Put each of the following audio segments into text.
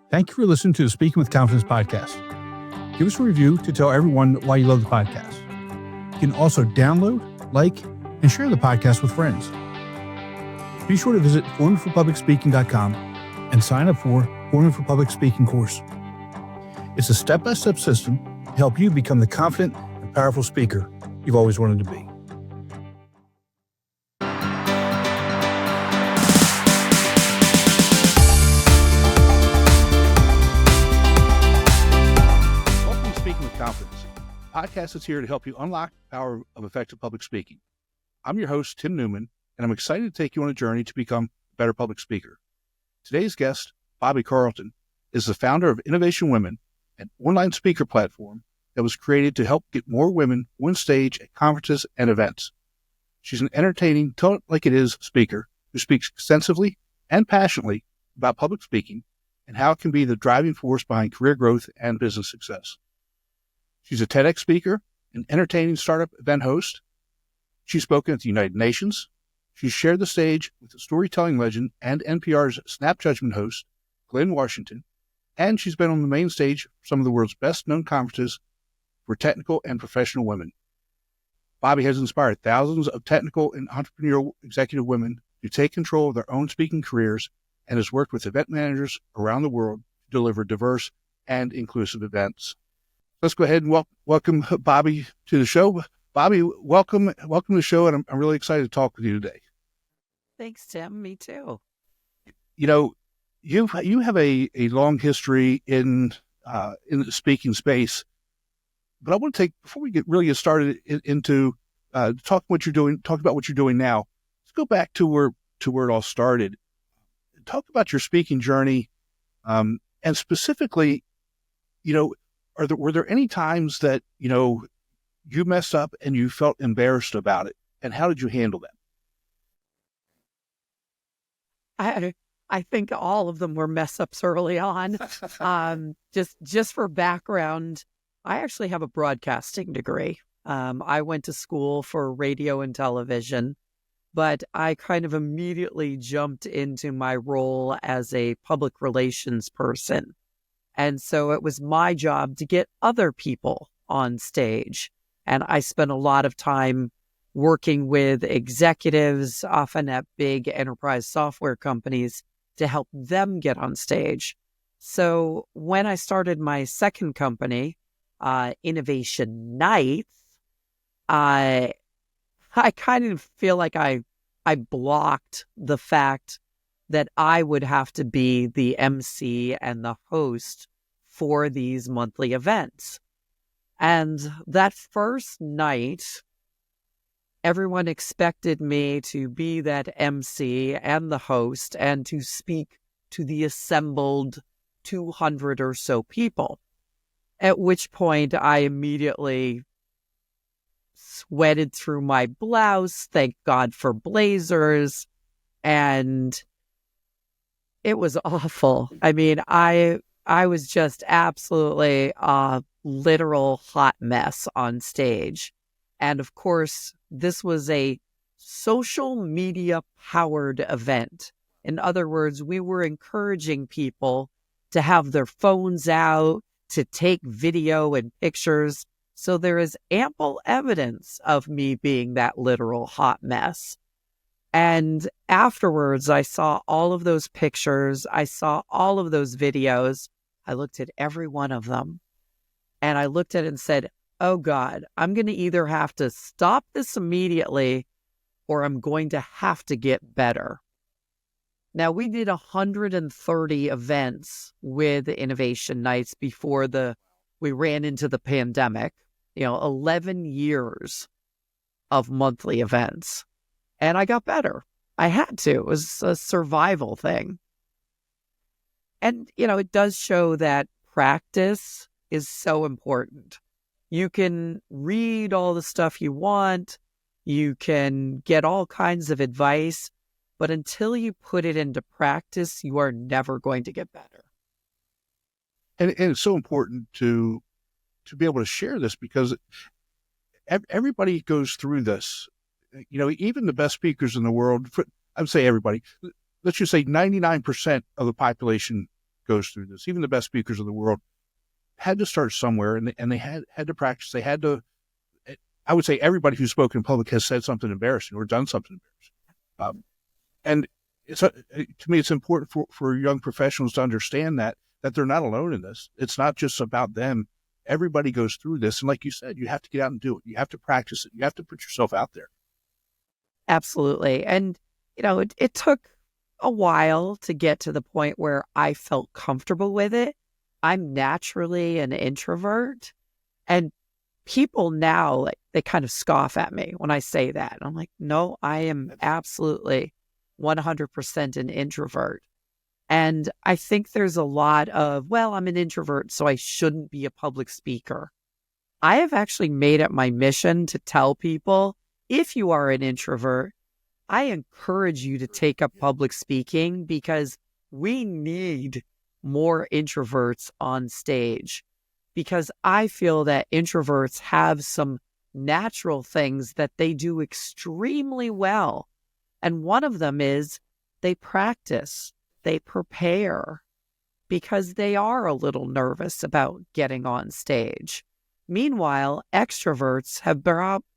Thank you for listening to the Speaking with Confidence podcast. Give us a review to tell everyone why you love the podcast. You can also download, like, and share the podcast with friends. Be sure to visit formingforpublicspeaking.com and sign up for Forming for Public Speaking course. It's a step-by-step system to help you become the confident and powerful speaker you've always wanted to be. Welcome to Speaking with Confidence, a podcast that's here to help you unlock the power of effective public speaking. I'm your host, Tim Newman, and I'm excited to take you on a journey to become a better public speaker. Today's guest, Bobbie Carlton, is the founder of Innovation Women, an online speaker platform that was created to help get more women on stage at conferences and events. She's an entertaining, tell it like it is speaker who speaks extensively and passionately about public speaking and how it can be the driving force behind career growth and business success. She's a TEDx speaker, an entertaining startup event host. She's spoken at the United Nations. She's shared the stage with the storytelling legend and NPR's Snap Judgment host, Glenn Washington, and she's been on the main stage for some of the world's best-known conferences for technical and professional women. Bobbie has inspired thousands of technical and entrepreneurial executive women to take control of their own speaking careers and has worked with event managers around the world to deliver diverse and inclusive events. Let's go ahead and welcome Bobbie to the show. Bobbie, welcome to the show, and I'm really excited to talk with you today. Thanks, Tim. Me too. You know, you have a long history in the speaking space, but I want to before we get started into talk about what you're doing now. Let's go back to where it all started. Talk about your speaking journey, and specifically, were there any times that you messed up and you felt embarrassed about it, and how did you handle that? I think all of them were mess ups early on. Just for background, I actually have a broadcasting degree. I went to school for radio and television, but I kind of immediately jumped into my role as a public relations person. And so it was my job to get other people on stage. And I spent a lot of time working with executives, often at big enterprise software companies, to help them get on stage. So when I started my second company, Innovation Nights, I kind of feel like I blocked the fact that I would have to be the MC and the host for these monthly events. And that first night, everyone expected me to be that MC and the host and to speak to the assembled 200 or so people, at which point I immediately sweated through my blouse, thank God for blazers, and it was awful. I mean, I was just absolutely a literal hot mess on stage. And of course, this was a social media powered event. In other words, we were encouraging people to have their phones out, to take video and pictures. So there is ample evidence of me being that literal hot mess. And afterwards, I saw all of those pictures. I saw all of those videos. I looked at every one of them. And I looked at it and said, oh God, I'm going to either have to stop this immediately or I'm going to have to get better. Now, we did 130 events with Innovation Nights before we ran into the pandemic, 11 years of monthly events. And I got better. I had to. It was a survival thing. And, it does show that practice is so important. You can read all the stuff you want. You can get all kinds of advice. But until you put it into practice, you are never going to get better. And it's so important to be able to share this because everybody goes through this. Even the best speakers in the world, I would say everybody, let's just say 99% of the population goes through this. Even the best speakers of the world had to start somewhere, and they had to practice. They had to. I would say everybody who's spoken in public has said something embarrassing or done something embarrassing. And to me, it's important for young professionals to understand that they're not alone in this. It's not just about them. Everybody goes through this. And like you said, you have to get out and do it. You have to practice it. You have to put yourself out there. Absolutely. And, it took a while to get to the point where I felt comfortable with it. I'm naturally an introvert, and people now, like, they kind of scoff at me when I say that. And I'm like, no, I am absolutely 100% an introvert. And I think there's a lot of, well, I'm an introvert, so I shouldn't be a public speaker. I have actually made it my mission to tell people, if you are an introvert, I encourage you to take up public speaking, because we need more introverts on stage. Because I feel that introverts have some natural things that they do extremely well. And one of them is they practice, they prepare, because they are a little nervous about getting on stage. Meanwhile, extroverts have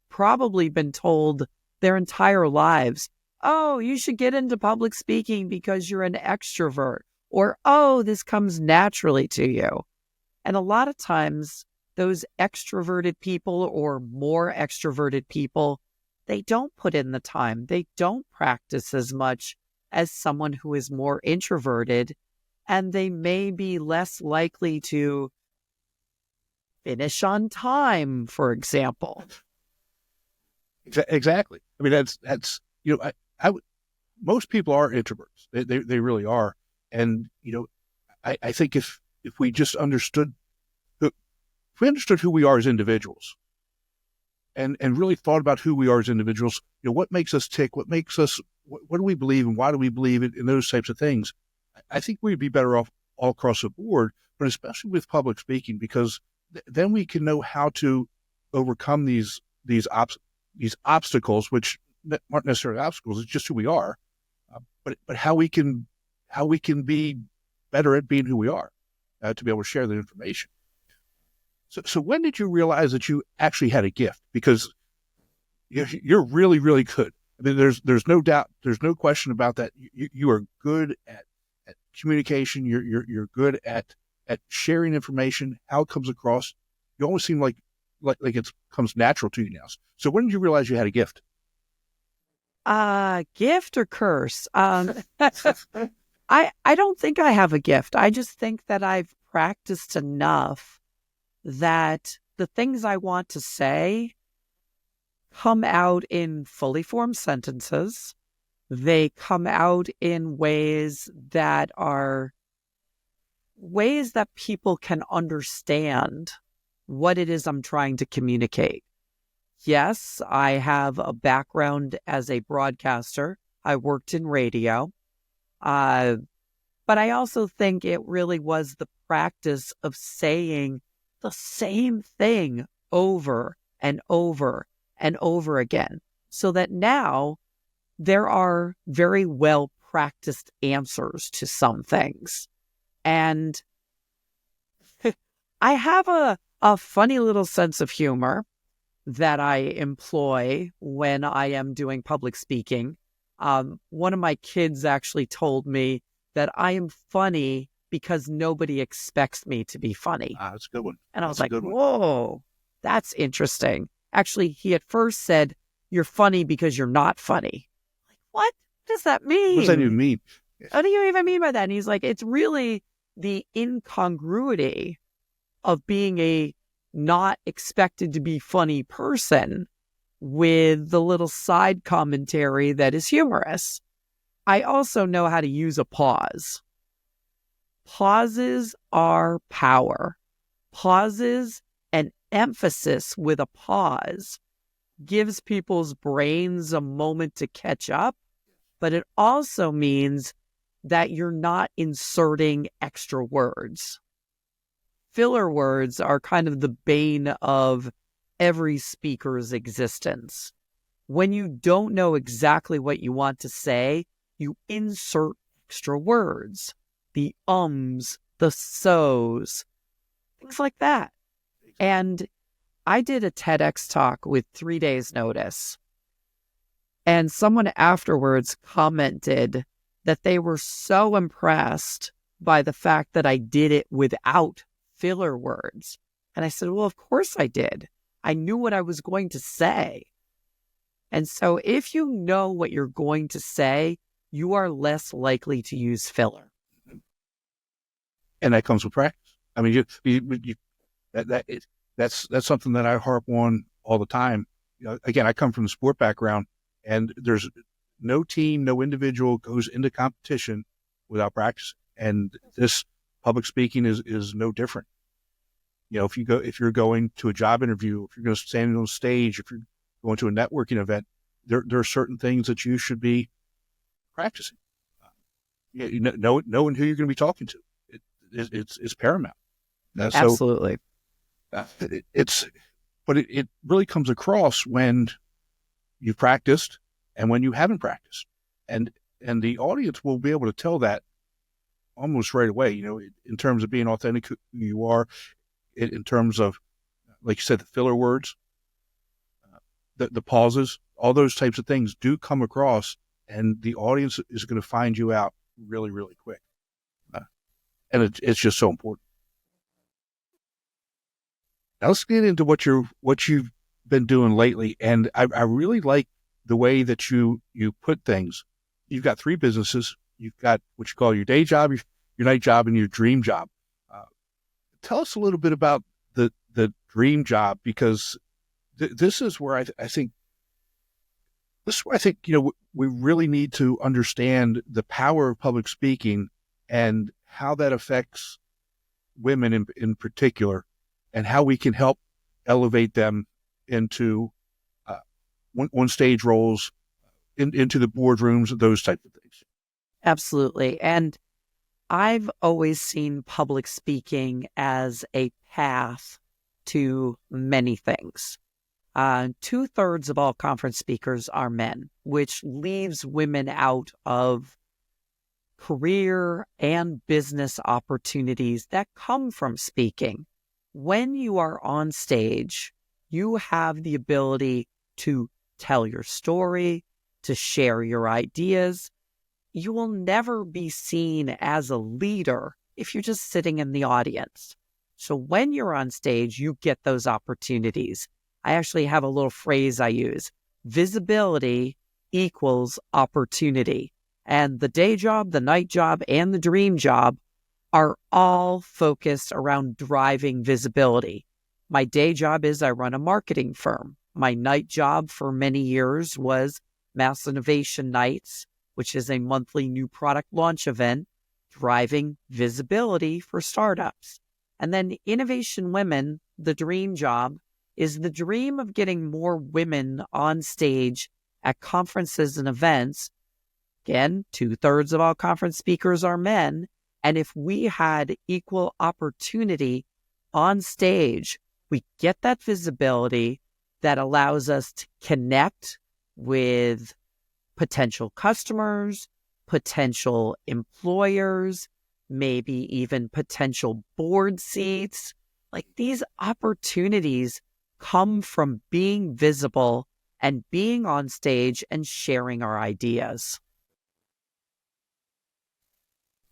probably been told their entire lives, oh, you should get into public speaking because you're an extrovert, or, oh, this comes naturally to you. And a lot of times, those extroverted people or more extroverted people, they don't put in the time. They don't practice as much as someone who is more introverted, and they may be less likely to finish on time, for example. Exactly. I mean, that's most people are introverts. They really are. And, I think if we just understood, if we understood who we are as individuals, and really thought about who we are as individuals, what makes us tick, what do we believe, and why do we believe it, and those types of things, I think we'd be better off all across the board, but especially with public speaking, because then we can know how to overcome these obstacles, which aren't necessarily obstacles. It's just who we are, but how we can be better at being who we are, to be able to share the information. So when did you realize that you actually had a gift? Because you're really, really good. I mean, there's no doubt, there's no question about that. You are good at communication. You're good at sharing information, how it comes across. You always seem like it comes natural to you now. So when did you realize you had a gift? Gift or curse? I don't think I have a gift. I just think that I've practiced enough that the things I want to say come out in fully formed sentences. They come out in ways that people can understand what it is I'm trying to communicate. Yes, I have a background as a broadcaster. I worked in radio. But I also think it really was the practice of saying the same thing over and over and over again, so that now there are very well practiced answers to some things. And I have a funny little sense of humor that I employ when I am doing public speaking. One of my kids actually told me that I am funny because nobody expects me to be funny. That's a good one. And I was like, whoa, that's interesting. Actually, he at first said, you're funny because you're not funny. Like, what does that mean? What does that even mean? What do you even mean by that? And he's like, it's really the incongruity of being a not expected to be funny person with the little side commentary that is humorous. I also know how to use a pause. Pauses are power. Pauses and emphasis with a pause gives people's brains a moment to catch up, but it also means that you're not inserting extra words. Filler words are kind of the bane of every speaker's existence. When you don't know exactly what you want to say, you insert extra words. the ums, the so's, things like that. And I did a TEDx talk with 3 days notice. And someone afterwards commented that they were so impressed by the fact that I did it without filler words. And I said, well, of course I did. I knew what I was going to say. And so if you know what you're going to say, you are less likely to use filler. And that comes with practice. I mean, that's something that I harp on all the time. Again, I come from the sport background, and there's no team, no individual goes into competition without practice. And this public speaking is no different. If you're going to a job interview, if you're going to stand on stage, if you're going to a networking event, there are certain things that you should be practicing. Knowing who you're going to be talking to, it's paramount. Absolutely. It really comes across when you've practiced and when you haven't practiced, and the audience will be able to tell that almost right away. In terms of being authentic who you are, in terms of, like you said, the filler words, the pauses, all those types of things do come across, and the audience is going to find you out really, really quick. And it's just so important. Now let's get into what you've been doing lately. And I really like the way that you put things. You've got 3 businesses. You've got what you call your day job, your night job, and your dream job. Tell us a little bit about the dream job, because this is where I think we really need to understand the power of public speaking and how that affects women in particular, and how we can help elevate them into on stage roles, into the boardrooms, those types of things. Absolutely. And I've always seen public speaking as a path to many things. 2/3 of all conference speakers are men, which leaves women out of career and business opportunities that come from speaking. When you are on stage, you have the ability to tell your story, to share your ideas. You will never be seen as a leader if you're just sitting in the audience. So when you're on stage, you get those opportunities. I actually have a little phrase I use: visibility equals opportunity. And the day job, the night job, and the dream job are all focused around driving visibility. My day job is I run a marketing firm. My night job for many years was Mass Innovation Nights, which is a monthly new product launch event, driving visibility for startups. And then Innovation Women, the dream job, is the dream of getting more women on stage at conferences and events. Again, 2/3 of all conference speakers are men. And if we had equal opportunity on stage, we get that visibility that allows us to connect with potential customers, potential employers, maybe even potential board seats. Like, these opportunities come from being visible and being on stage and sharing our ideas.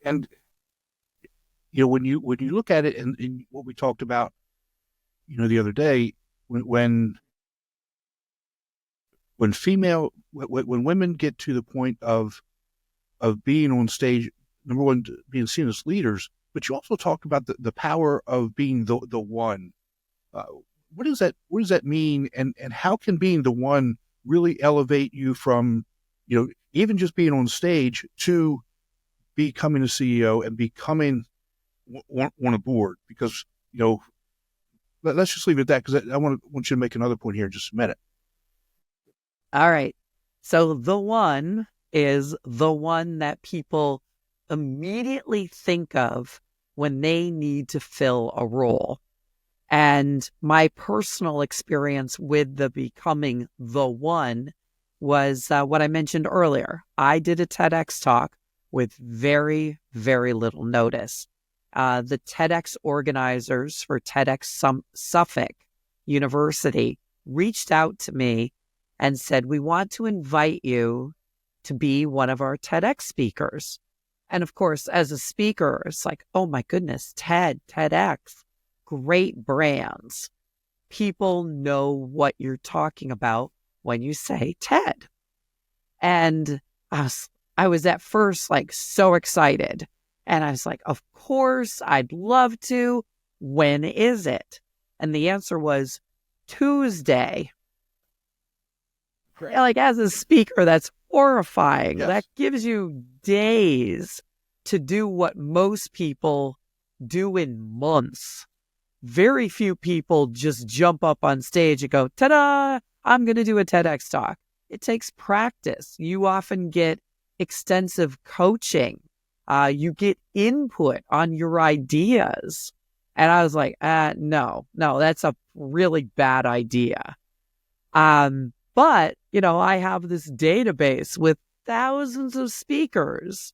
And when you look at it, and what we talked about, the other day, when women get to the point of being on stage, number one, being seen as leaders, but you also talked about the power of being the one. What does that mean, and how can being the one really elevate you from, even just being on stage to becoming a CEO and becoming on a board? Because, let's just leave it at that, because I want you to make another point here in just a minute. All right. So the one is the one that people immediately think of when they need to fill a role. And my personal experience with the becoming the one was what I mentioned earlier. I did a TEDx talk with very, very little notice. The TEDx organizers for TEDx Suffolk University reached out to me and said, we want to invite you to be one of our TEDx speakers. And of course, as a speaker, it's like, oh my goodness, TEDx, great brands. People know what you're talking about when you say TED. And I was at first like so excited. And I was like, of course, I'd love to. When is it? And the answer was Tuesday. Great. Like, as a speaker, that's horrifying. Yes. That gives you days to do what most people do in months. Very few people just jump up on stage and go, ta-da, I'm going to do a TEDx talk. It takes practice. You often get extensive coaching. You get input on your ideas. And I was like, no, that's a really bad idea. But, I have this database with thousands of speakers.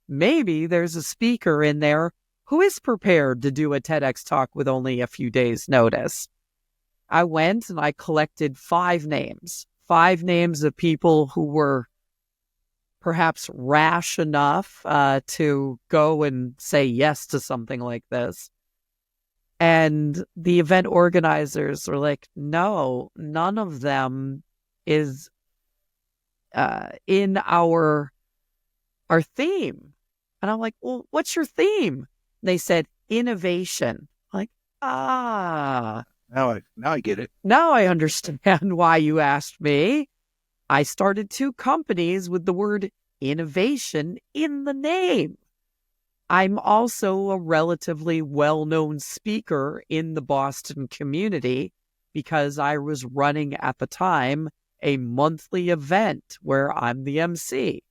Maybe there's a speaker in there who is prepared to do a TEDx talk with only a few days' notice. I went and I collected 5 names of people who were perhaps rash enough to go and say yes to something like this. And the event organizers were like, no, none of them is in our theme. And I'm like, well, what's your theme? They said innovation. Like, Now I get it. Now I understand why you asked me. I started 2 companies with the word innovation in the name. I'm also a relatively well-known speaker in the Boston community because I was running at the time a monthly event where I'm the MC.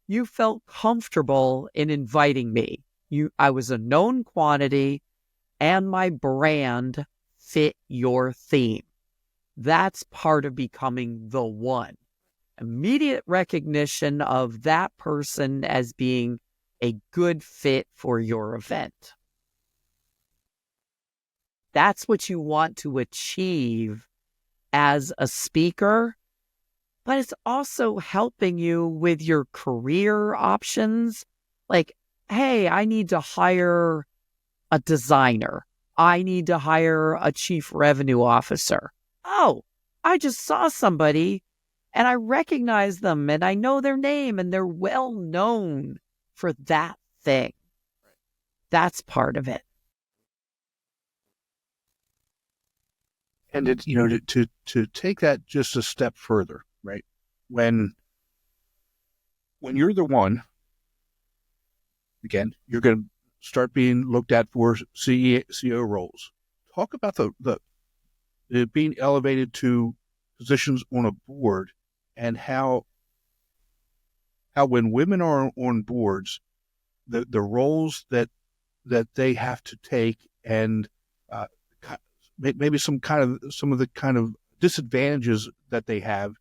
You felt comfortable in inviting me. I was a known quantity and my brand fit your theme. That's part of becoming the one. Immediate recognition of that person as being a good fit for your event. That's what you want to achieve as a speaker, but it's also helping you with your career options. Like, hey, I need to hire a designer. I need to hire a chief revenue officer. Oh, I just saw somebody and I recognize them and I know their name and they're well known for that thing. That's part of it. And it's, to take that just a step further, right? When you're the one, again, you're going to start being looked at for CEO roles. Talk about the being elevated to positions on a board and how when women are on boards, the roles that they have to take and maybe some of the kind of disadvantages that they have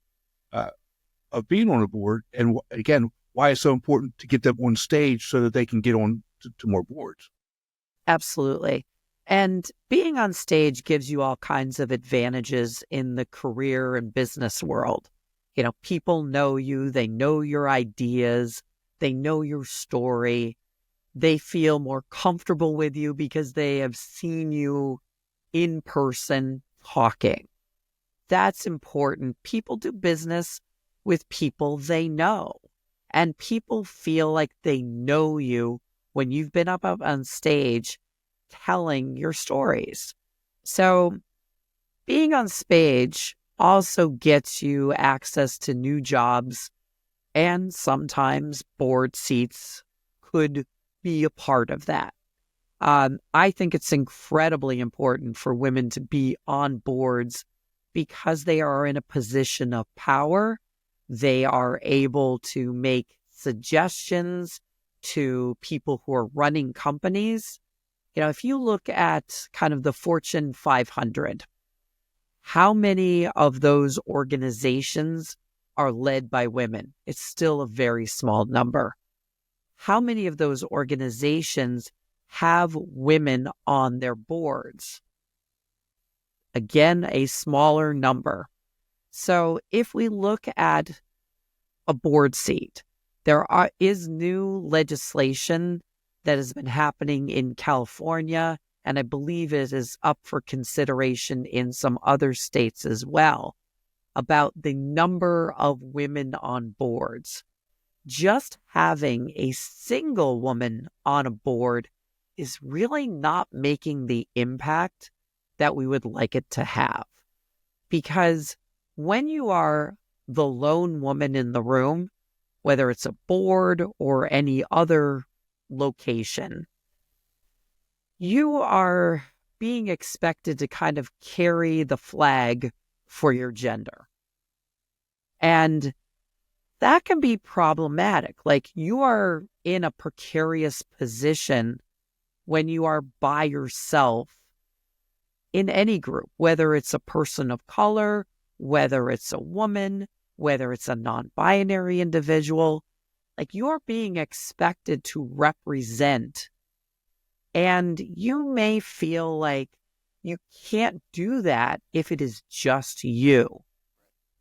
of being on a board, and again, why it's so important to get them on stage so that they can get on to more boards. Absolutely. And being on stage gives you all kinds of advantages in the career and business world. People know you, they know your ideas, they know your story. They feel more comfortable with you because they have seen you in person talking. That's important. People do business with people they know, and people feel like they know you when you've been up on stage telling your stories. So being on stage also gets you access to new jobs, and sometimes board seats could be a part of that. I think it's incredibly important for women to be on boards because they are in a position of power. They are able to make suggestions to people who are running companies. If you look at kind of the Fortune 500, how many of those organizations are led by women? It's still a very small number. how many of those organizations have women on their boards? Again, a smaller number. So if we look at a board seat, is new legislation that has been happening in California, and I believe it is up for consideration in some other states as well, about the number of women on boards. Just having a single woman on a board is really not making the impact that we would like it to have. Because when you are the lone woman in the room, whether it's a board or any other location, you are being expected to kind of carry the flag for your gender. And that can be problematic. Like, you are in a precarious position when you are by yourself in any group, whether it's a person of color, whether it's a woman, whether it's a non-binary individual. Like, you're being expected to represent, and you may feel like you can't do that if it is just you.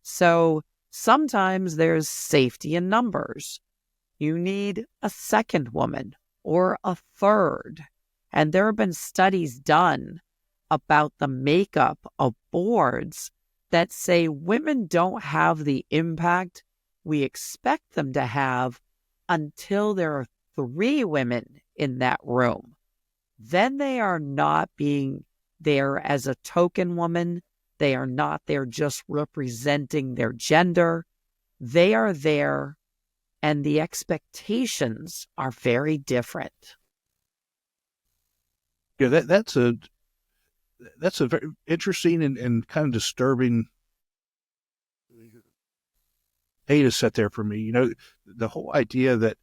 So sometimes there's safety in numbers. You need a second woman or a third. And there have been studies done about the makeup of boards that say women don't have the impact we expect them to have until there are 3 women in that room. Then they are not being there as a token woman. They are not there just representing their gender. They are there, and the expectations are very different. Yeah, that's a very interesting and kind of disturbing data set there for me. You know, the whole idea that,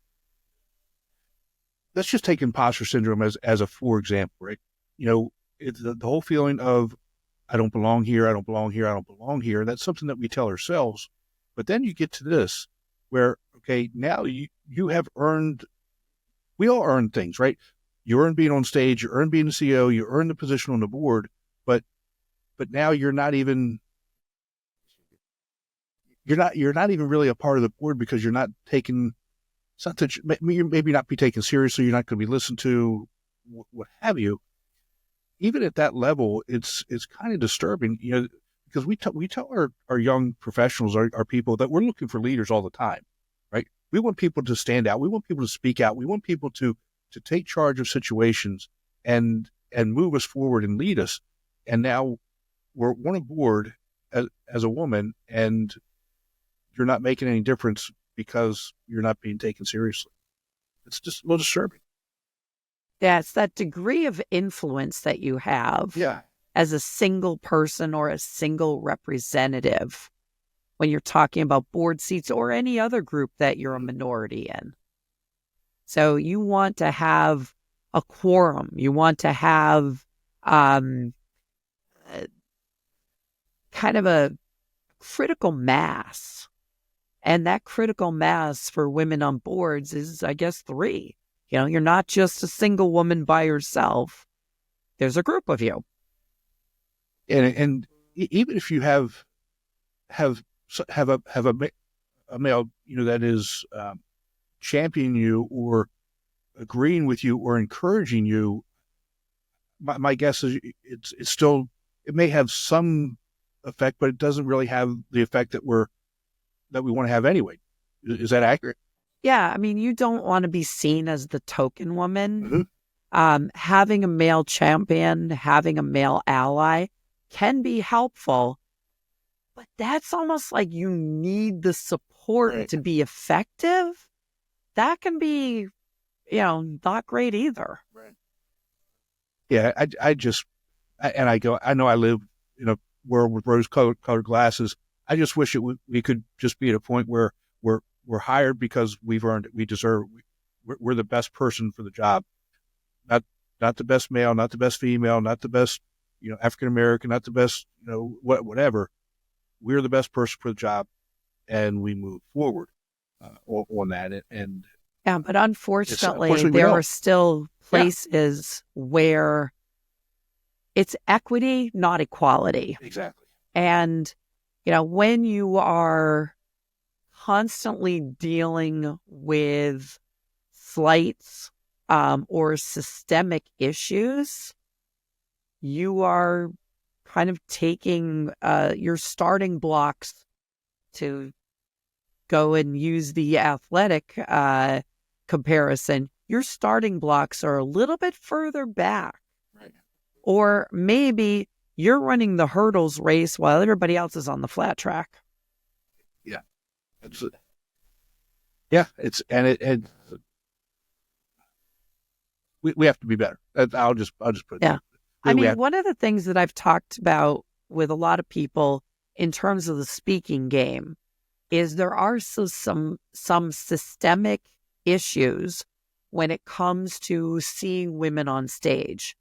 let's just take imposter syndrome as a for example, right? You know, it's the whole feeling of, I don't belong here, I don't belong here, I don't belong here. That's something that we tell ourselves. But then you get to this where, okay, now you have earned, we all earn things, right? You earn being on stage, you earn being the CEO, you earn the position on the board, but now you're not even really a part of the board because you're not taking something, you maybe not be taken seriously, you're not going to be listened to, what have you. Even at that level, it's kind of disturbing, you know, because we tell our young professionals, our people, that we're looking for leaders all the time, right? We want people to stand out. We want people to speak out. We want people to take charge of situations and move us forward and lead us. And now we're on a board as a woman, and you're not making any difference because you're not being taken seriously. It's just a little disturbing. Yeah, it's that degree of influence that you have as a single person or a single representative when you're talking about board seats or any other group that you're a minority in. So you want to have a quorum. You want to have kind of a critical mass. And that critical mass for women on boards is, I guess, 3. You know, you're not just a single woman by yourself. There's a group of you. And even if you have a male, you know, that is championing you or agreeing with you or encouraging you, my guess is it's still, it may have some effect, but it doesn't really have the effect that we want to have anyway. Is that accurate? Yeah, I mean, you don't want to be seen as the token woman. Mm-hmm. Having a male champion, having a male ally can be helpful, but that's almost like you need the support to be effective. That can be, you know, not great either. Right. Yeah, I know I live in a world with rose-colored glasses. I just wish we could just be at a point where we're hired because we've earned it. We deserve it. We're the best person for the job. Not the best male, not the best female, not the best, you know, African American, not the best, you know, whatever. We're the best person for the job, and we move forward on that. And Yeah, but unfortunately, unfortunately, we there are don't. still places where it's equity, not equality. Exactly. And, when you are constantly dealing with slights or systemic issues, you are kind of taking your starting blocks to go and use the athletic comparison. Your starting blocks are a little bit further back. Right. Or maybe you're running the hurdles race while everybody else is on the flat track. Yeah. And we have to be better. I'll just put it Yeah. there. One of the things that I've talked about with a lot of people in terms of the speaking game is there are some systemic issues when it comes to seeing women on stage.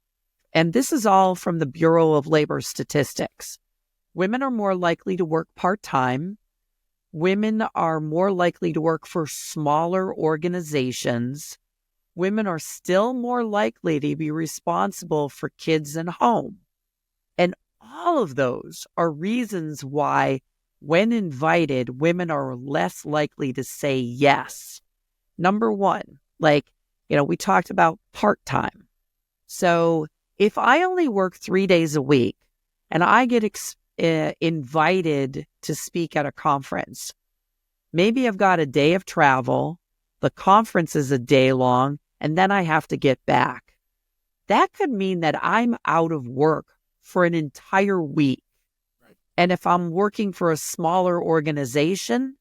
And this is all from the Bureau of Labor Statistics. Women are more likely to work part-time. Women are more likely to work for smaller organizations. Women are still more likely to be responsible for kids and home. And all of those are reasons why, when invited, women are less likely to say yes. Number one, we talked about part-time. So if I only work 3 days a week and I get invited to speak at a conference, maybe I've got a day of travel, the conference is a day long, and then I have to get back. That could mean that I'm out of work for an entire week. Right. And if I'm working for a smaller organization,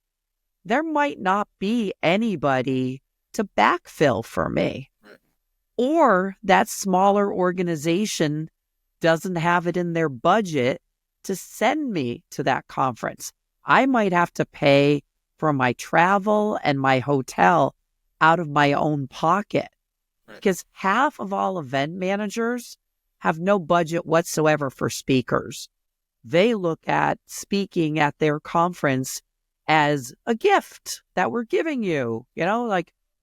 there might not be anybody to backfill for me. Right. Or that smaller organization doesn't have it in their budget to send me to that conference. I might have to pay for my travel and my hotel out of my own pocket. Right. Because half of all event managers have no budget whatsoever for speakers. They look at speaking at their conference as a gift that we're giving you.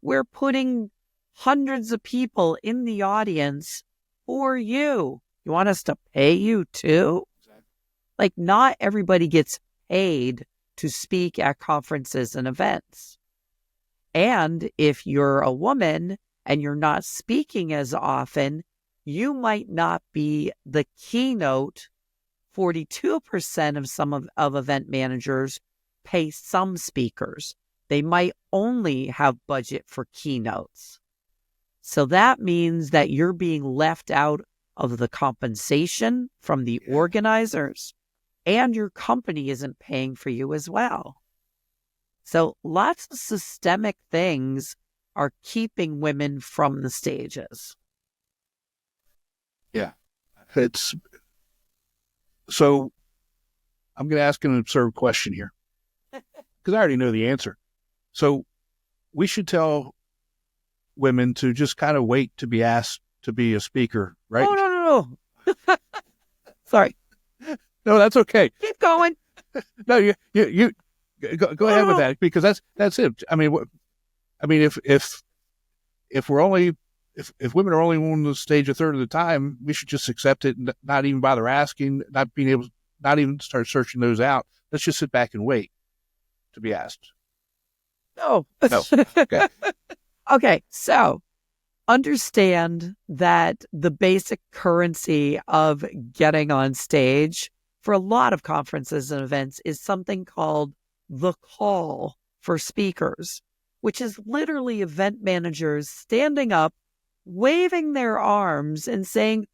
We're putting hundreds of people in the audience for you. You want us to pay you too? Exactly. Not everybody gets paid to speak at conferences and events. And if you're a woman and you're not speaking as often, you might not be the keynote. 42% of some of event managers pay some speakers. They might only have budget for keynotes. So that means that you're being left out of the compensation from the organizers, and your company isn't paying for you as well. So lots of systemic things are keeping women from the stages. Yeah. So I'm going to ask an absurd question here because I already know the answer. So we should tell women to just kind of wait to be asked to be a speaker, right? Oh, no. Sorry. No, that's okay. Keep going. No, you go ahead with that, because that's it. If women are only on the stage a third of the time, we should just accept it and not even bother asking, not even start searching those out. Let's just sit back and wait to be asked. No. Okay. Okay. So understand that the basic currency of getting on stage for a lot of conferences and events is something called the call for speakers, which is literally event managers standing up, waving their arms and saying,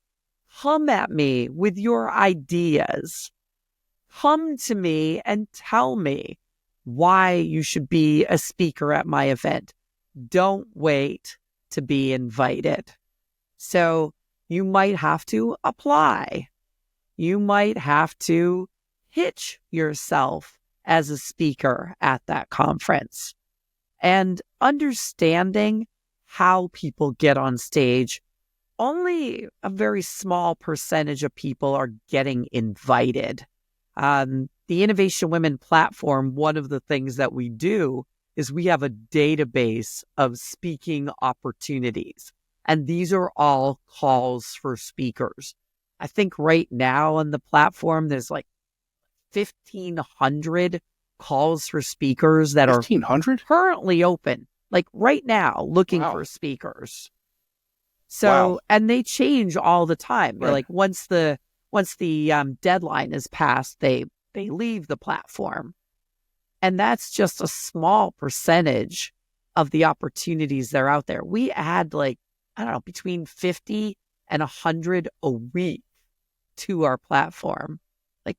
come at me with your ideas. Come to me and tell me why you should be a speaker at my event. Don't wait to be invited. So you might have to apply. You might have to pitch yourself as a speaker at that conference. And understanding how people get on stage, only a very small percentage of people are getting invited. The Innovation Women platform, one of the things that we do is we have a database of speaking opportunities. And these are all calls for speakers. I think right now on the platform, there's like 1,500 calls for speakers that 1,500? are currently open, like right now, looking Wow. for speakers. So, Wow. and they change all the time. Right. Like once the deadline is passed, they leave the platform. And that's just a small percentage of the opportunities that are out there. We add like, I don't know, between 50 and 100 a week to our platform. Like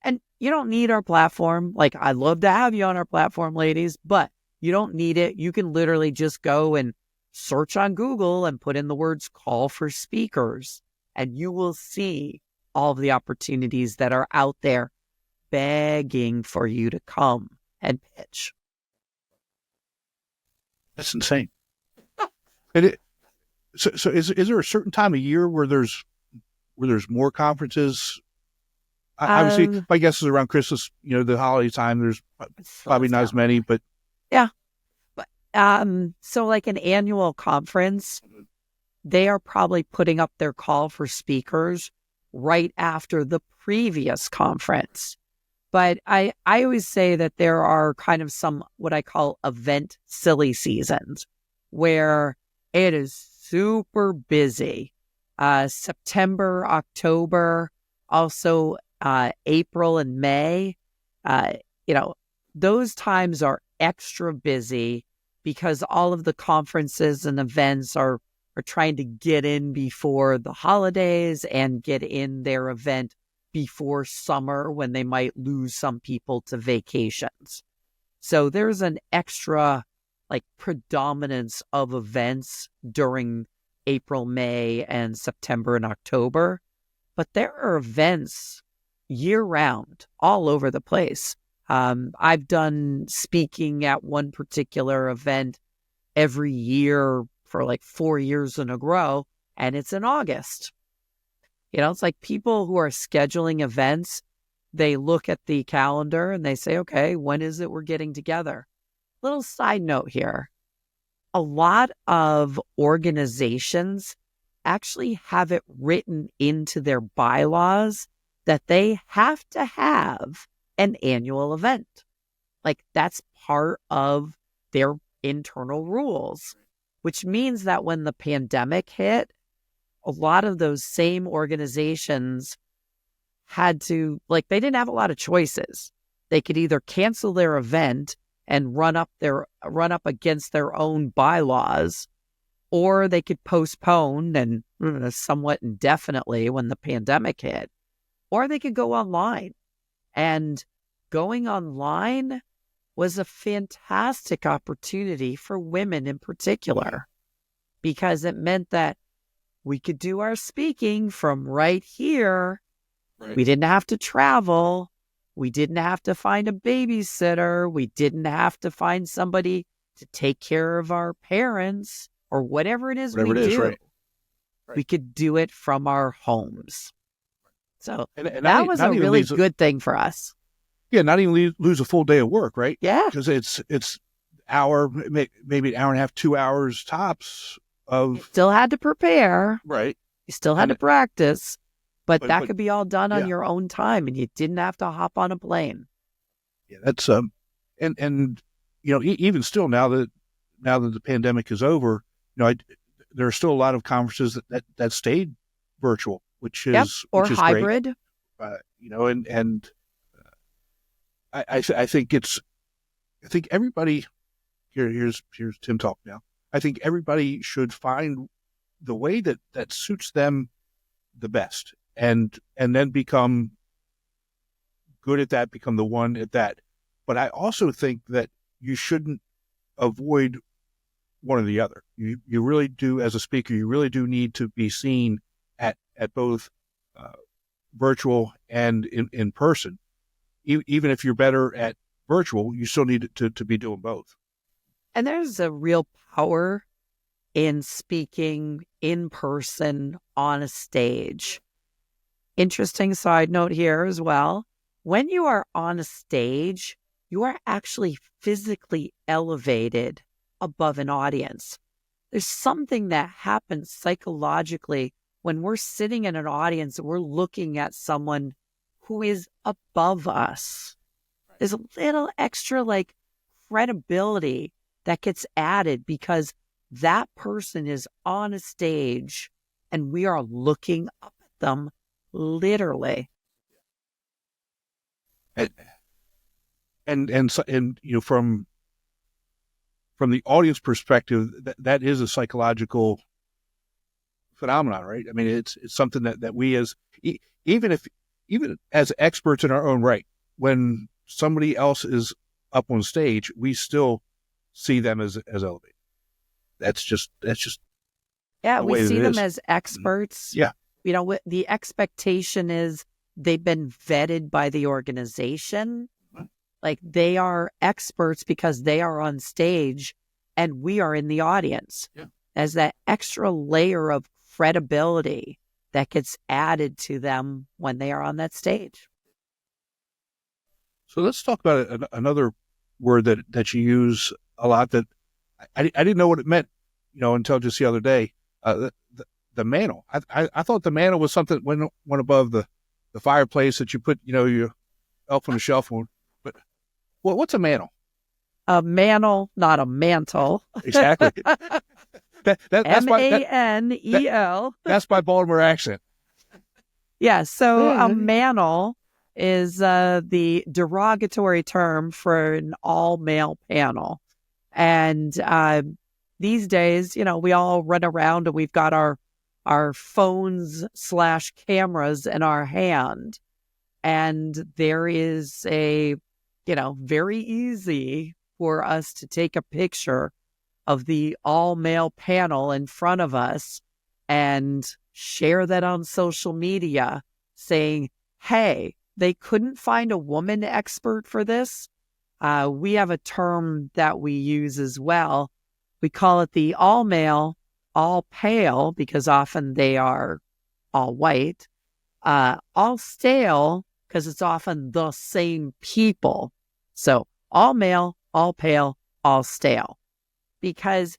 and you don't need our platform. Like, I'd love to have you on our platform, ladies, but you don't need it. You can literally just go and search on Google and put in the words call for speakers, and you will see all of the opportunities that are out there begging for you to come and pitch. That's insane. So is there a certain time of year where there's more conferences? Obviously, my guess is around Christmas, the holiday time, there's probably not as many, but yeah. But so like an annual conference, they are probably putting up their call for speakers right after the previous conference. But I always say that there are kind of some what I call event silly seasons where it is super busy. September, October, also April and May, those times are extra busy because all of the conferences and events are trying to get in before the holidays and get in their event before summer when they might lose some people to vacations. So there's an extra predominance of events during April, May, and September and October. But there are events year round all over the place. I've done speaking at one particular event every year for 4 years in a row, and it's in August. It's like people who are scheduling events, they look at the calendar and they say, okay, when is it we're getting together? Little side note here. A lot of organizations actually have it written into their bylaws that they have to have an annual event. That's part of their internal rules, which means that when the pandemic hit, a lot of those same organizations had to, they didn't have a lot of choices. They could either cancel their event and run up against their own bylaws, or they could postpone and somewhat indefinitely when the pandemic hit, or they could go online. And going online was a fantastic opportunity for women in particular, because it meant that we could do our speaking from right here. Right. We didn't have to travel. We didn't have to find a babysitter. We didn't have to find somebody to take care of our parents or whatever it is we do. Right. We could do it from our homes. So and that was a really good thing for us. Yeah, not even lose a full day of work, right? Yeah. Because it's maybe an hour and a half, 2 hours tops of... You still had to prepare. Right. You still had to practice. But that could be all done on your own time, and you didn't have to hop on a plane. Yeah, that's and even still now that the pandemic is over, there are still a lot of conferences that stayed virtual, which is hybrid. Great. I think everybody here's Tim talk now. I think everybody should find the way that suits them the best. And then become good at that, become the one at that. But I also think that you shouldn't avoid one or the other. You really do, as a speaker, you really do need to be seen at both virtual and in person. Even if you're better at virtual, you still need to be doing both. And there's a real power in speaking in person on a stage. Interesting side note here as well. When you are on a stage, you are actually physically elevated above an audience. There's something that happens psychologically when we're sitting in an audience and we're looking at someone who is above us. There's a little extra like credibility that gets added because that person is on a stage and we are looking up at them literally. And you know, from the audience perspective, that is a psychological phenomenon, right? I mean, it's something that we even as experts in our own right, when somebody else is up on stage, we still see them as elevated. That's just yeah. the We way see it them is. as experts. Yeah, You know, the expectation is they've been vetted by the organization. Like they are experts because they are on stage and we are in the audience. Yeah. As that extra layer of credibility that gets added to them when they are on that stage. So let's talk about another word that you use a lot that I didn't know what it meant, you know, until just the other day. The mantle. I thought the mantle was something went above the fireplace that you put, you know, your elf on the shelf on. But what's a mantle? A mantle, not a mantle. Exactly. That's M-A-N-E-L. That's my Baltimore accent. Yeah, so a mantle is the derogatory term for an all-male panel. And these days, you know, we all run around and we've got our phones / cameras in our hand. And there is a, you know, very easy for us to take a picture of the all-male panel in front of us and share that on social media saying, hey, they couldn't find a woman expert for this. We have a term that we use as well. We call it the all-male, all-pale, because often they are all white, all-stale, because it's often the same people. So all-male, all-pale, all-stale. Because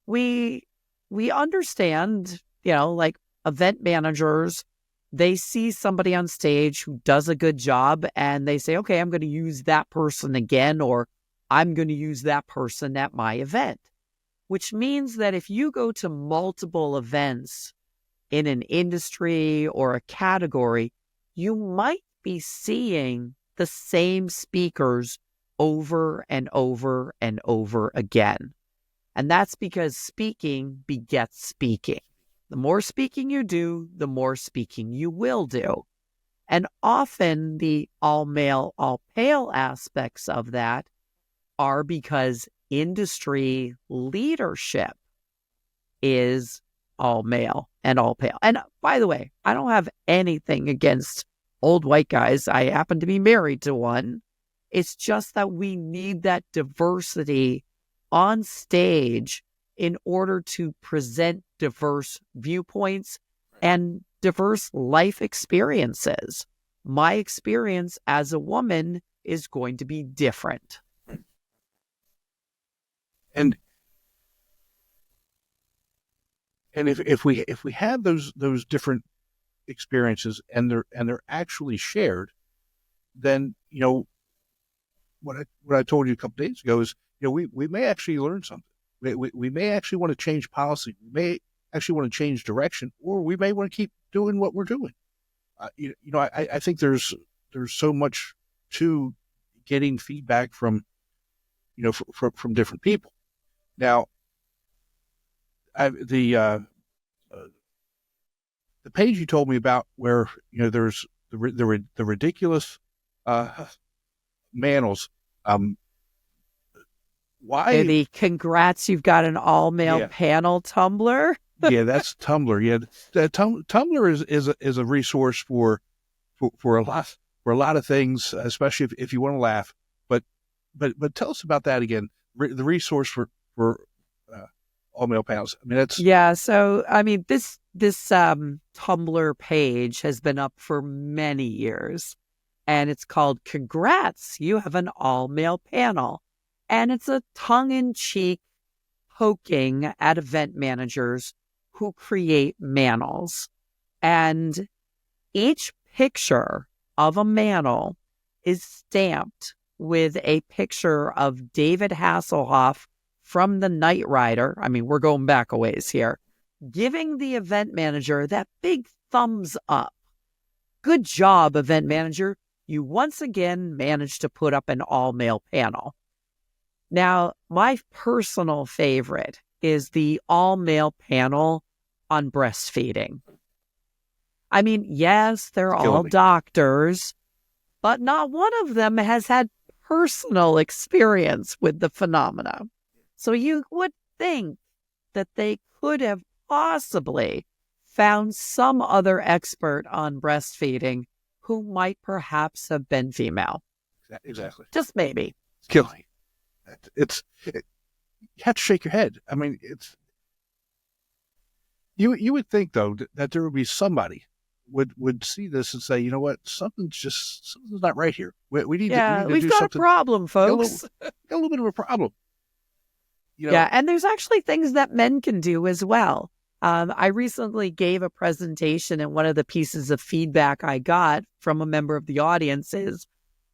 we understand, you know, like event managers, they see somebody on stage who does a good job and they say, okay, I'm going to use that person again, or I'm going to use that person at my event. Which means that if you go to multiple events in an industry or a category, you might be seeing the same speakers over and over and over again. And that's because speaking begets speaking. The more speaking you do, the more speaking you will do. And often the all-male, all-pale aspects of that are because industry leadership is all-male and all-pale. And by the way, I don't have anything against old white guys. I happen to be married to one. It's just that we need that diversity on stage in order to present diverse viewpoints and diverse life experiences. My experience as a woman is going to be different. And if we have those different experiences and they're actually shared, then, you know, what I told you a couple days ago is, you know, we may actually learn something. We may actually want to change policy. We may actually want to change direction, or we may want to keep doing what we're doing. You know, I think there's so much to getting feedback from, you know, from different people. Now, the page you told me about where, you know, there's the ridiculous mantles. Why? The congrats, you've got an all-male panel Tumblr. Yeah, that's Tumblr. Yeah, Tumblr is a resource for a lot of things, especially if you want to laugh. But tell us about that again. The resource for all male panels. I mean, that's So I mean, this Tumblr page has been up for many years, and it's called Congrats, You Have an All-Male Panel. And it's a tongue-in-cheek poking at event managers who create manels. And each picture of a manel is stamped with a picture of David Hasselhoff from The Knight Rider. I mean, we're going back a ways here, giving the event manager that big thumbs up. Good job, event manager. You once again managed to put up an all-male panel. Now, my personal favorite is the all-male panel on breastfeeding. I mean, yes, they're all doctors, but not one of them has had personal experience with the phenomena. So you would think that they could have possibly found some other expert on breastfeeding who might perhaps have been female. Exactly. Just maybe. It's killing. You have to shake your head. I mean, you would think, though, that there would be somebody would see this and say, you know what, something's not right here. We need to we've do got something. A problem, folks. Got a little bit of a problem. Yeah, and there's actually things that men can do as well. I recently gave a presentation, and one of the pieces of feedback I got from a member of the audience is,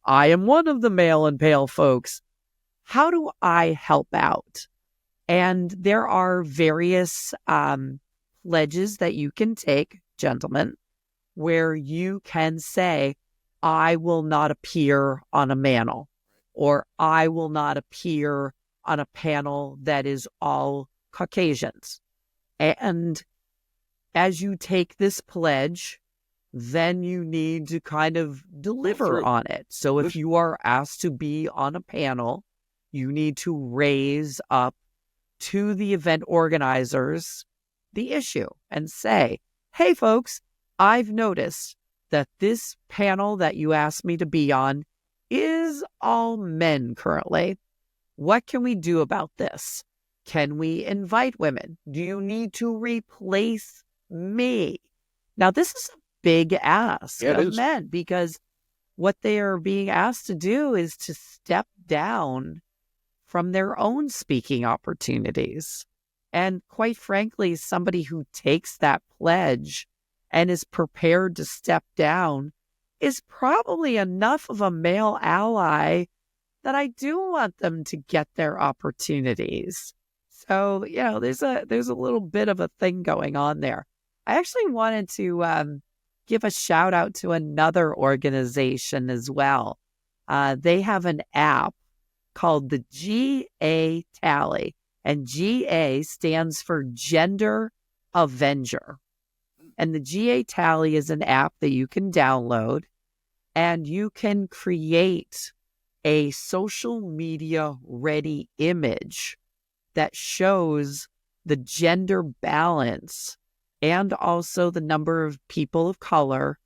I am one of the male and pale folks. How do I help out? And there are various pledges that you can take, gentlemen, where you can say, I will not appear on a manel, or I will not appear on a panel that is all Caucasians. And as you take this pledge, then you need to kind of deliver on it. So if you are asked to be on a panel, you need to raise up to the event organizers the issue and say, hey, folks, I've noticed that this panel that you asked me to be on is all men currently. What can we do about this? Can we invite women? Do you need to replace me? Now, this is a big ask of men, because what they are being asked to do is to step down from their own speaking opportunities. And quite frankly, somebody who takes that pledge and is prepared to step down is probably enough of a male ally that I do want them to get their opportunities. So, there's a little bit of a thing going on there. I actually wanted to give a shout out to another organization as well. They have an app called the GA Tally, and GA stands for Gender Avenger. And the GA Tally is an app that you can download, and you can create a social media ready image that shows the gender balance and also the number of people of color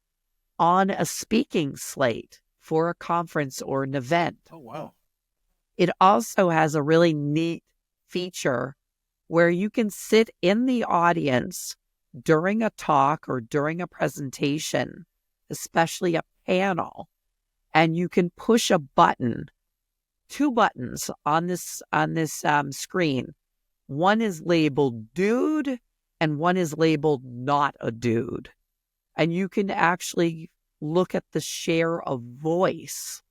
on a speaking slate for a conference or an event. Oh, wow. It also has a really neat feature where you can sit in the audience during a talk or during a presentation, especially a panel, and you can push a button, 2 buttons on this screen. One is labeled dude and one is labeled not a dude. And you can actually look at the share of voice,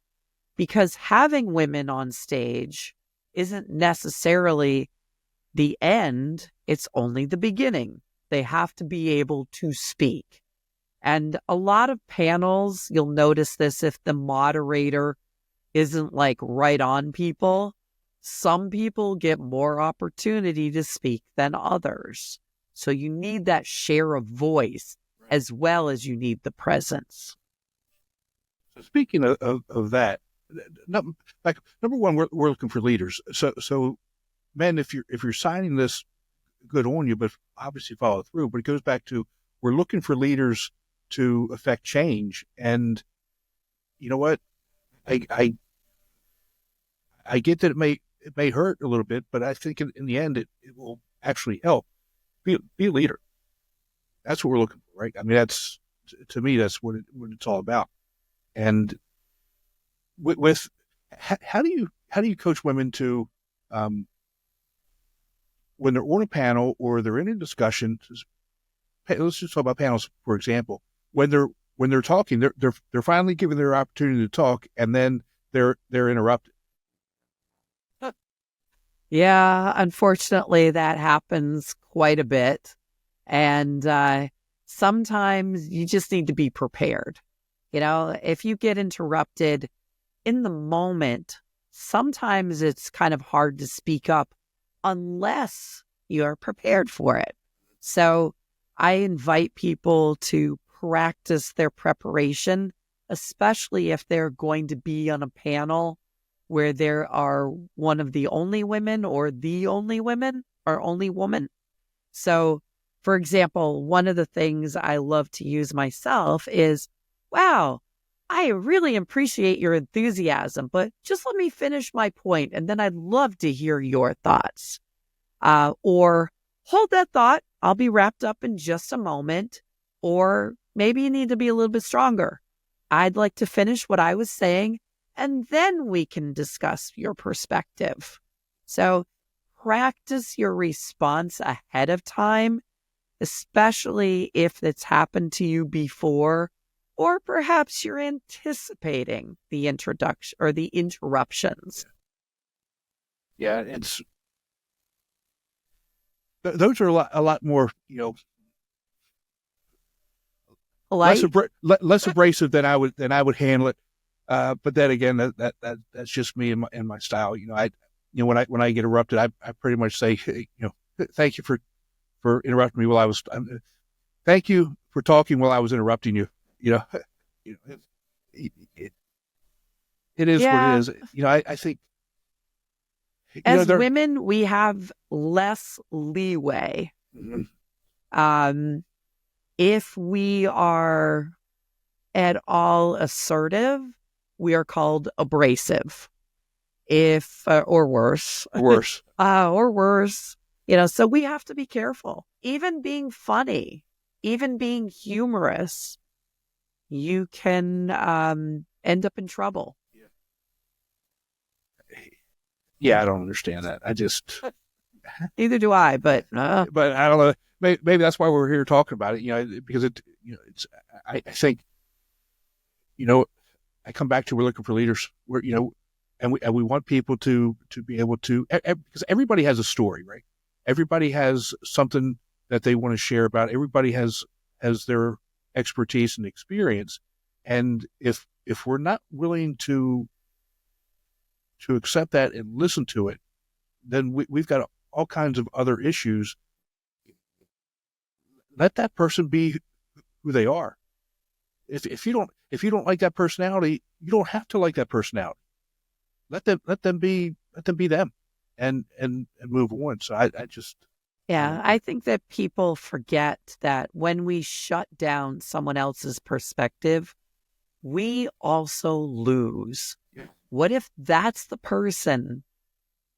because having women on stage isn't necessarily the end. It's only the beginning. They have to be able to speak. And a lot of panels, you'll notice this if the moderator isn't like right on people. Some people get more opportunity to speak than others. So you need that share of voice as well as you need the presence. So speaking of that, number one, we're looking for leaders. So men, if you're signing this, good on you, but obviously follow through. But it goes back to, we're looking for leaders to affect change. And you know what? I get that it may hurt a little bit, but I think in the end it will actually help. Be a leader. That's what we're looking for, right? I mean, to me that's what it's all about. And how do you coach women to, when they're on a panel or they're in a discussion? Let's just talk about panels, for example. When they're talking, they're finally given their opportunity to talk, and then they're interrupted. Yeah, unfortunately, that happens quite a bit. And sometimes you just need to be prepared. If you get interrupted in the moment, sometimes it's kind of hard to speak up unless you're prepared for it. So I invite people to practice their preparation, especially if they're going to be on a panel where there are one of the only women or the only women or only woman. So, for example, one of the things I love to use myself is, wow, I really appreciate your enthusiasm, but just let me finish my point, and then I'd love to hear your thoughts. Or hold that thought, I'll be wrapped up in just a moment. Or maybe you need to be a little bit stronger. I'd like to finish what I was saying, and then we can discuss your perspective. So practice your response ahead of time, especially if it's happened to you before, or perhaps you're anticipating the introduction or the interruptions. Yeah, those are a lot more, less abrasive than I would handle it. But then again, that's just me and my style. When I get interrupted, I pretty much say, thank you for interrupting me while I was. Thank you for talking while I was interrupting you. It is what it is. I think as women, we have less leeway. Mm-hmm. If we are at all assertive, we are called abrasive. Or worse. Or worse. So we have to be careful. Even being funny, even being humorous, you can end up in trouble. Yeah, I don't understand that. I just... Neither do I, but I don't know. Maybe that's why we're here talking about it, because I think, I come back to, we're looking for leaders where, and we want people to be able to, because everybody has a story, right? Everybody has something that they want to share about. Everybody has their expertise and experience. And if we're not willing to accept that and listen to it, then we've got all kinds of other issues. Let that person be who they are. If you don't like that personality, you don't have to like that personality. Let them be them, and move on. So I just... I think that people forget that when we shut down someone else's perspective, we also lose. Yeah. What if that's the person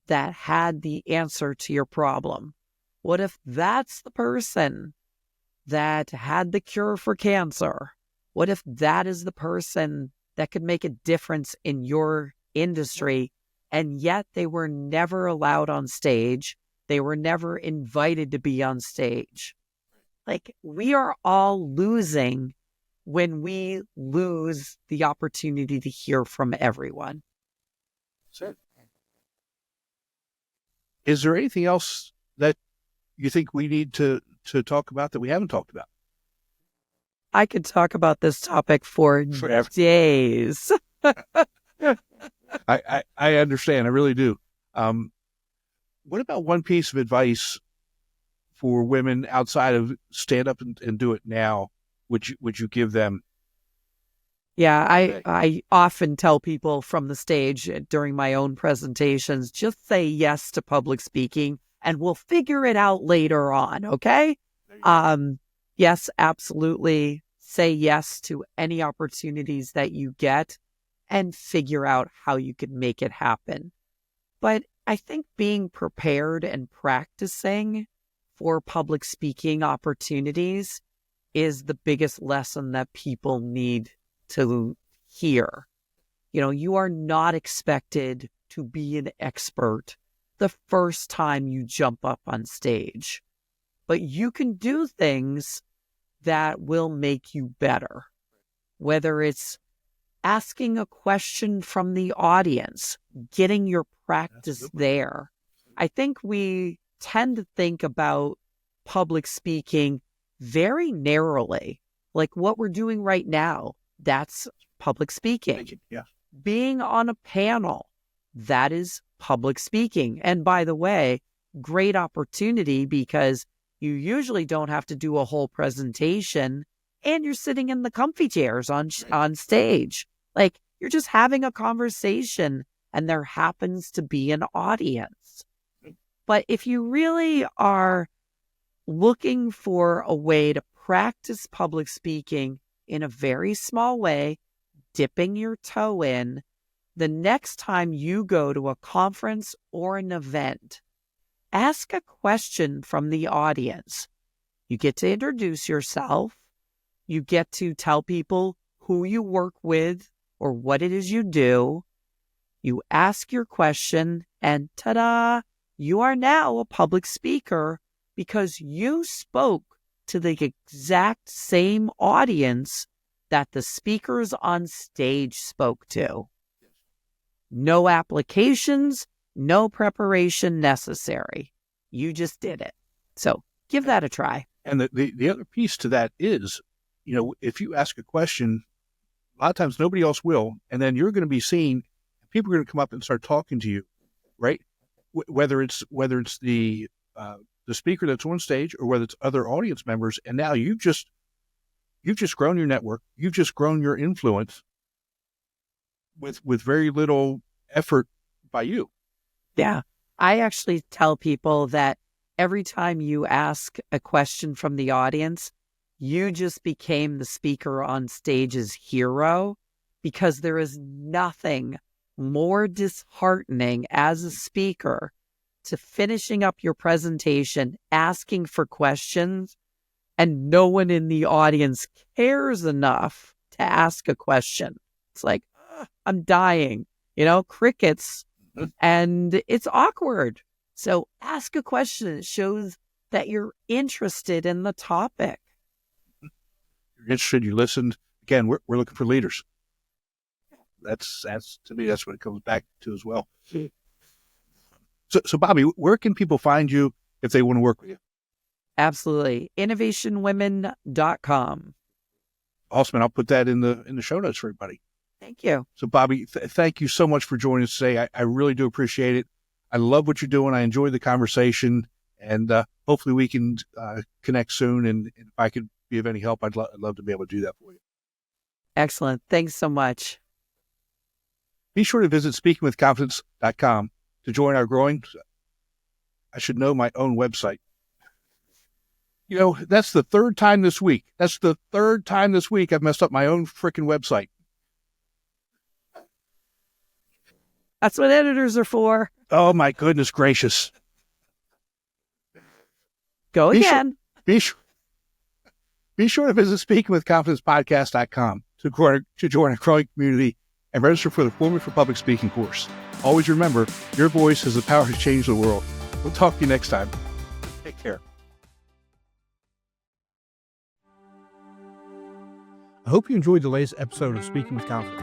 that had the answer to your problem? What if that's the person that had the cure for cancer? What if that is the person that could make a difference in your industry, and yet they were never allowed on stage? They were never invited to be on stage. Like, we are all losing when we lose the opportunity to hear from everyone. That's it. Is there anything else that you think we need to talk about that we haven't talked about? I could talk about this topic for days. I understand. I really do. What about one piece of advice for women outside of stand up and do it now? Would you give them? Yeah, I often tell people from the stage during my own presentations, just say yes to public speaking and we'll figure it out later on. Okay. Yes, absolutely. Say yes to any opportunities that you get and figure out how you can make it happen. But I think being prepared and practicing for public speaking opportunities is the biggest lesson that people need to hear. You are not expected to be an expert the first time you jump up on stage, but you can do things that will make you better, whether it's asking a question from the audience, getting your practice there. I think we tend to think about public speaking very narrowly, like what we're doing right now. That's public speaking. Yeah. Being on a panel, that is public speaking. And by the way, great opportunity because you usually don't have to do a whole presentation and you're sitting in the comfy chairs on stage. Like you're just having a conversation and there happens to be an audience. But if you really are looking for a way to practice public speaking in a very small way, dipping your toe in, the next time you go to a conference or an event, ask a question from the audience. You get to introduce yourself. You get to tell people who you work with or what it is you do. You ask your question and ta-da, you are now a public speaker because you spoke to the exact same audience that the speakers on stage spoke to. No applications, no preparation necessary. You just did it. So give that a try. And the other piece to that is, if you ask a question, a lot of times nobody else will, and then you're going to be seen. People are going to come up and start talking to you, right? Whether it's the speaker that's on stage or whether it's other audience members, and now you've just grown your network. You've just grown your influence with very little effort by you. Yeah. I actually tell people that every time you ask a question from the audience, you just became the speaker on stage's hero, because there is nothing more disheartening as a speaker to finishing up your presentation, asking for questions, and no one in the audience cares enough to ask a question. It's like, I'm dying, crickets, and it's awkward. So ask a question. It shows that you're interested in the topic. You're interested, you listened. Again, we're looking for leaders. That's to me, that's what it comes back to as well. So Bobbie, where can people find you if they want to work with you? Absolutely. innovationwomen.com. Awesome. And I'll put that in the show notes for everybody. Thank you. So Bobbie, thank you so much for joining us today. I really do appreciate it. I love what you're doing. I enjoyed the conversation, and hopefully we can connect soon. And if I could be of any help, I'd love to be able to do that for you. Excellent. Thanks so much. Be sure to visit speakingwithconfidence.com to join our growing, I should know my own website. That's the third time this week. I've messed up my own freaking website. That's what editors are for. Oh, my goodness gracious. Go again. Be sure to visit speakingwithconfidencepodcast.com to join a growing community and register for the Forming for Public Speaking course. Always remember, your voice has the power to change the world. We'll talk to you next time. Take care. I hope you enjoyed the latest episode of Speaking with Confidence.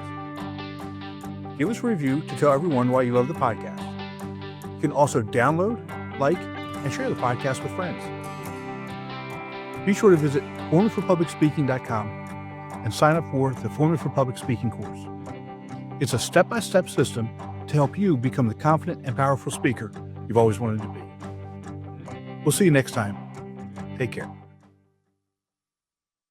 Give us a review to tell everyone why you love the podcast. You can also download, like, and share the podcast with friends. Be sure to visit formingforpublicspeaking.com and sign up for the Forming for Public Speaking course. It's a step-by-step system to help you become the confident and powerful speaker you've always wanted to be. We'll see you next time. Take care.